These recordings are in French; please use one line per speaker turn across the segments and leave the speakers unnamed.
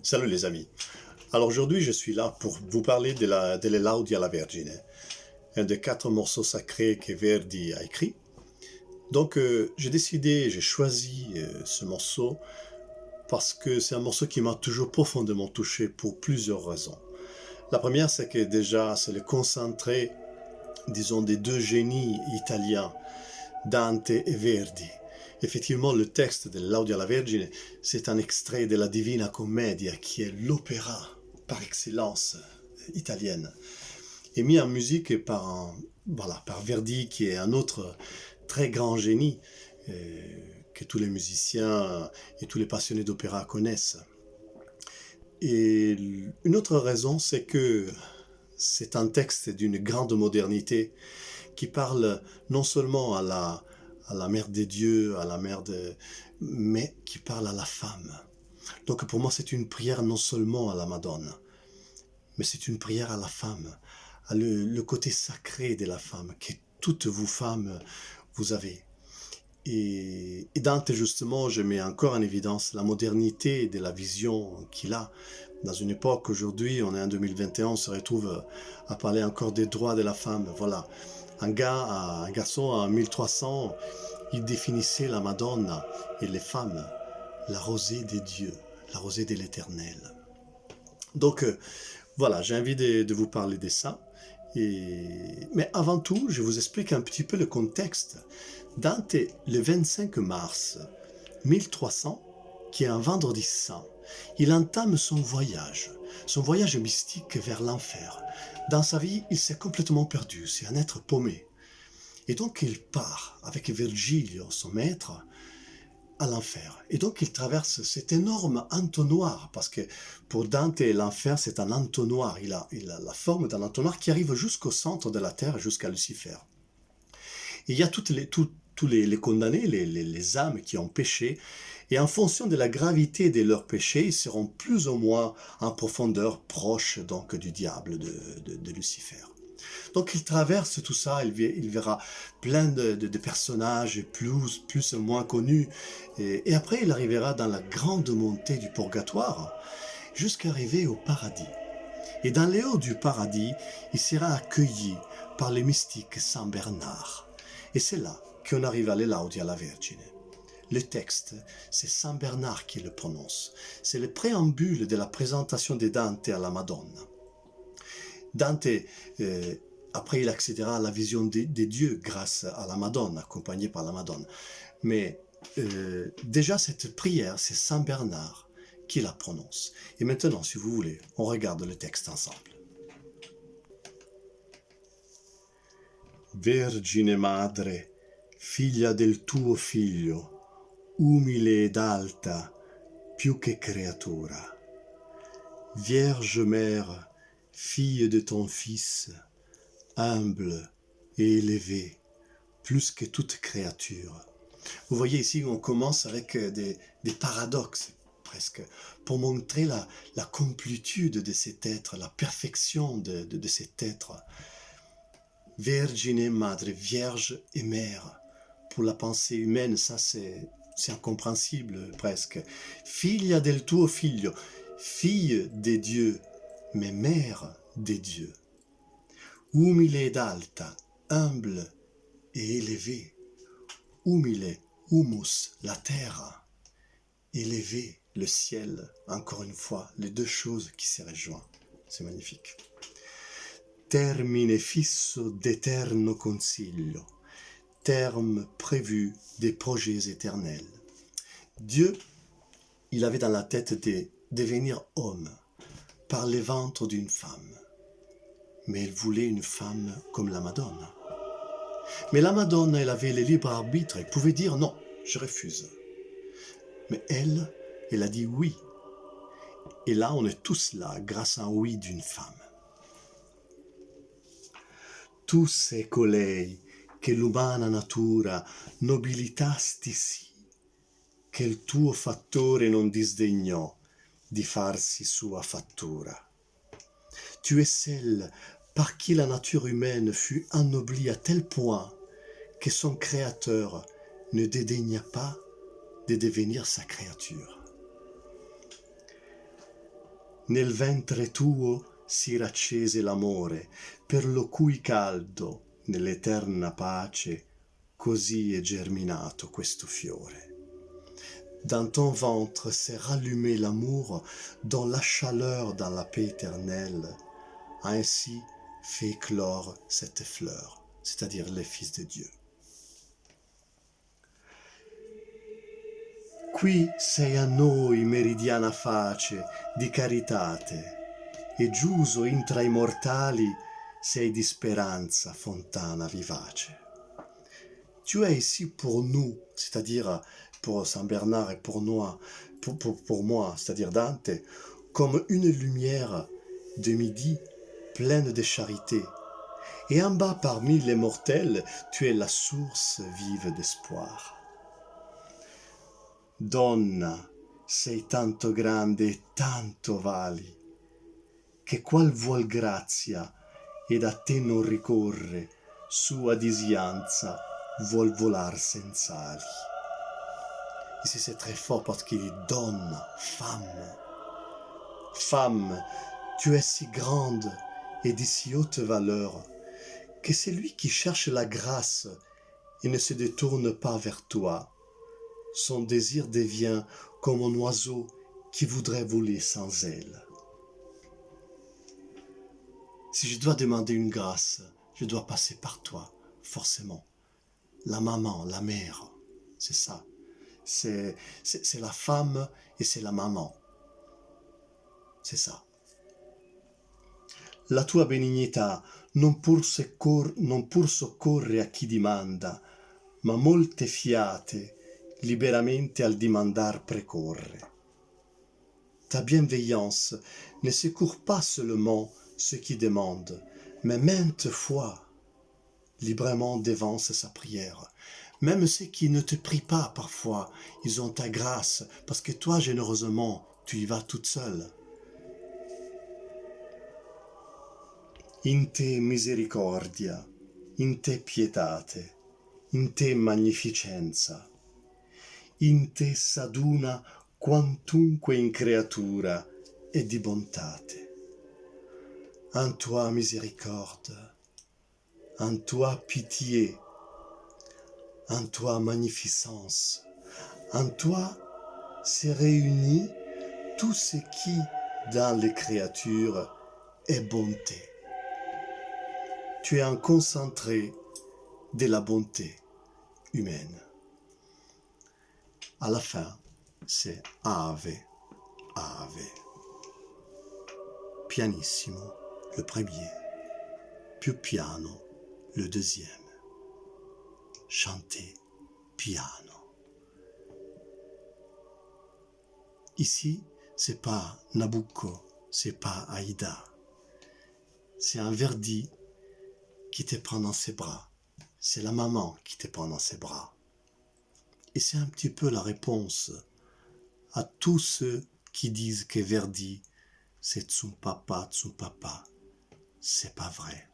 Salut les amis. Alors aujourd'hui, je suis là pour vous parler delle Laudi alla Vergine, un des 4 morceaux sacrés que Verdi a écrit. Donc j'ai choisi ce morceau parce que c'est un morceau qui m'a toujours profondément touché pour plusieurs raisons. La première, c'est que déjà, c'est le concentré, disons, des deux génies italiens, Dante et Verdi. Effectivement, le texte de Laudia alla Vergine, c'est un extrait de la Divina Commedia, qui est l'opéra par excellence italienne, et mis en musique par Verdi, qui est un autre très grand génie que tous les musiciens et tous les passionnés d'opéra connaissent. Et une autre raison, c'est que c'est un texte d'une grande modernité qui parle non seulement à la mère des dieux, mais qui parle à la femme. Donc pour moi, c'est une prière non seulement à la Madone, mais c'est une prière à la femme, à le côté sacré de la femme, que toutes vous femmes, vous avez. Et Dante, justement, je mets encore en évidence la modernité de la vision qu'il a. Dans une époque, aujourd'hui, on est en 2021, on se retrouve à parler encore des droits de la femme. Voilà, un garçon en 1300, il définissait la Madonna et les femmes, la rosée des dieux, la rosée de l'éternel. Donc, voilà, j'ai envie de vous parler de ça. Mais avant tout, je vous explique un petit peu le contexte. Dante, le 25 mars 1300, qui est un vendredi saint, il entame son voyage mystique vers l'enfer. Dans sa vie, il s'est complètement perdu, c'est un être paumé. Et donc il part avec Virgilio, son maître, à l'enfer. Et donc il traverse cet énorme entonnoir, parce que pour Dante, l'enfer, c'est un entonnoir. Il a la forme d'un entonnoir qui arrive jusqu'au centre de la terre, jusqu'à Lucifer. Et il y a tous les condamnés, les âmes qui ont péché, et en fonction de la gravité de leurs péchés, ils seront plus ou moins en profondeur proches donc du diable, de Lucifer. Donc il traverse tout ça, il verra plein de personnages plus ou moins connus, et après il arrivera dans la grande montée du purgatoire, jusqu'à arriver au paradis. Et dans les hauts du paradis, il sera accueilli par les mystiques Saint Bernard. Et c'est là qu'on arrive à l'Elaudia alla Vergine. Le texte, c'est Saint Bernard qui le prononce. C'est le préambule de la présentation de Dante à la Madone. Dante, après, il accédera à la vision des dieux grâce à la Madone, accompagné par la Madone. Mais déjà, cette prière, c'est Saint Bernard qui la prononce. Et maintenant, si vous voulez, on regarde le texte ensemble. Vergine madre, figlia del tuo figlio, umile ed alta, più che creatura. Vierge mère, fille de ton fils, humble et élevée, plus que toute créature. Vous voyez ici, on commence avec des paradoxes, presque, pour montrer la complétude de cet être, la perfection de cet être. Vergine madre, vierge et mère. Pour la pensée humaine, ça c'est incompréhensible presque. Figlia del tuo figlio, fille des dieux, mais mère des dieux. Umile ed alta, humble et élevée. Umile, humus, la terre. Élevé, le ciel, encore une fois, les deux choses qui se rejoignent. C'est magnifique. Termine fisso d'eterno consiglio, terme prévu des projets éternels. Dieu, il avait dans la tête de devenir homme par les ventres d'une femme. Mais il voulait une femme comme la Madone. Mais la Madone, elle avait le libre arbitre, elle pouvait dire non, je refuse. Mais elle a dit oui. Et là, on est tous là grâce à un oui d'une femme. Tu sei colei che l'umana natura nobilitasti sì, che il tuo fattore non disdegnò di farsi sua fattura. Tu es celle par qui la nature humaine fut anoblie à tel point que son créateur ne dédaigna pas de devenir sa créature. nel ventre tuo si raccese l'amore, per lo cui caldo, nell'eterna pace, così è germinato questo fiore. Dans ton ventre s'est rallumé l'amour, dont la chaleur dans la paix éternelle a ainsi fait éclore cette fleur, c'est-à-dire les fils de Dieu. Qui sei a noi meridiana face di caritate, e giuso intra i mortali sei di speranza fontana vivace. Tu es ici pour nous, c'est-à-dire pour Saint Bernard et pour moi, c'est-à-dire Dante, comme une lumière de midi pleine de charité. Et en bas parmi les mortels, tu es la source vive d'espoir. Donna, sei tanto grande e tanto vali, che qual vuol grazia ed a te non ricorre, sua disianza vuol volar senza ali. Ici c'est très fort parce qu'il dit donne, femme. Femme, tu es si grande et de si haute valeur que celui qui cherche la grâce et ne se détourne pas vers toi, son désir devient comme un oiseau qui voudrait voler sans ailes. Si je dois demander une grâce, je dois passer par toi, forcément. La maman, la mère, c'est ça. C'est la femme et c'est la maman. C'est ça. La tua benignità non pur soccorre a chi dimanda, ma molte fiate liberamente al dimandar precorre. Ta bienveillance ne secourt pas seulement ceux qui demandent, mais maintes fois, librement dévance sa prière. Même ceux qui ne te prient pas parfois, ils ont ta grâce, parce que toi, généreusement, tu y vas toute seule. In te misericordia, in te pietate, in te magnificenza, in te s'aduna quantunque in creatura e di bontate. En toi miséricorde, en toi pitié, en toi magnificence, en toi s'est réuni tout ce qui, dans les créatures, est bonté. Tu es un concentré de la bonté humaine. À la fin, c'est Ave, Ave. Pianissimo, le premier. Più piano, le deuxième. Chanter piano. Ici, c'est pas Nabucco, c'est pas Aïda. C'est un Verdi qui te prend dans ses bras. C'est la maman qui te prend dans ses bras. Et c'est un petit peu la réponse à tous ceux qui disent que Verdi, c'est son papa. C'est pas vrai.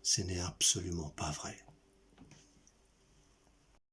Ce n'est absolument pas vrai.